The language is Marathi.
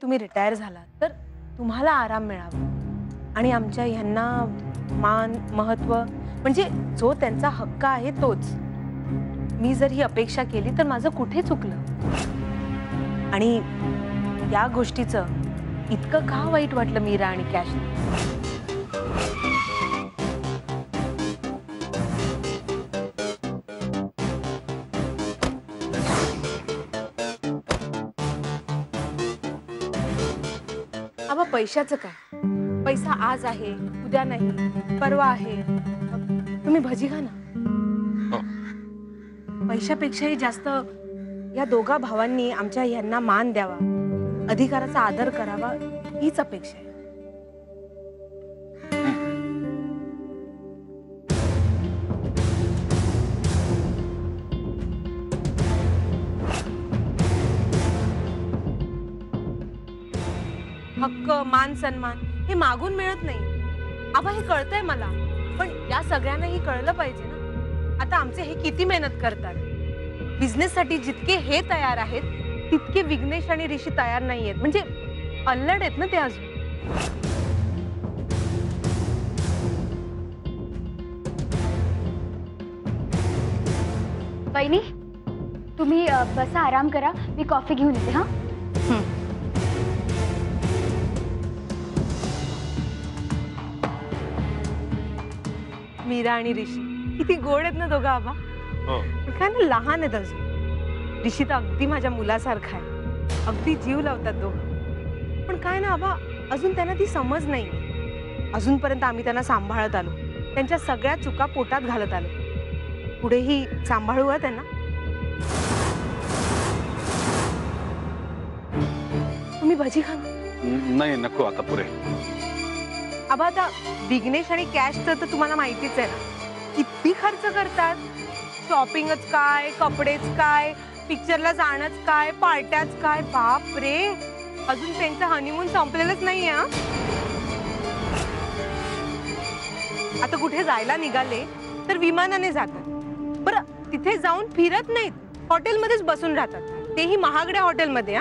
तुम्ही रिटायर झाला तर तुम्हाला आराम मिळावा आणि आमच्या ह्यांना मान महत्व म्हणजे जो त्यांचा हक्क आहे तोच। मी जर ही अपेक्षा केली तर माझं कुठे चुकलं आणि या गोष्टीचं इतकं का वाईट वाटलं मीरा आणि कॅशला? आबा पैशाचं काय? पैसा आज आहे, उद्या नाही, परवा आहे। तुम्ही भजी खा ना। पैशापेक्षाही जास्त या दोघा भावांनी आमच्या ह्यांना मान द्यावा, अधिकाराचा आदर करावा हीच अपेक्षा आहे। हक्क मान सन्मान हे मागून मिळत नाही आबा, हे कळतंय मला, पण या सगळ्यांनाही कळलं पाहिजे ना। आता आमचे हे किती मेहनत करतात, बिझनेस साठी जितके हे तयार आहेत तितके विघ्नेश आणि ऋषी तयार नाहीयेत, म्हणजे अल्लड आहेत ना ते अजून। वहिनी तुम्ही बसा, आराम करा, मी कॉफी घेऊन येते। हाँ मीरा आणि ऋषी किती गोड आहेत ना दोघं आबा। काय ना, लहान आहेत अजून। ऋषी तर अगदी माझ्या मुलासारखा आहे, अगदी जीव लावतात दोघं। पण काय ना आबा, अजून त्यांना ती समज नाही। अजूनपर्यंत आम्ही त्यांना सांभाळत आलो, त्यांच्या सगळ्या चुका पोटात घालत आलो, पुढेही सांभाळू त्यांना। तुम्ही भजी खा नाही, नको आता पुरे। आबा आता विघ्नेश आणि कॅशचं तर तुम्हाला माहितीच आहे ना, किती खर्च करतात। शॉपिंगच काय, कपडेच काय, पिक्चरला जाणंच काय, पार्ट्याच काय, बाप रे, अजून त्यांचं हनीमून संपलेलंच नाहीये। आता कुठे जायला निघाले तर विमानाने जातात, बरं तिथे जाऊन फिरत नाहीत, हॉटेलमध्येच बसून राहतात, तेही महागड्या हॉटेलमध्ये।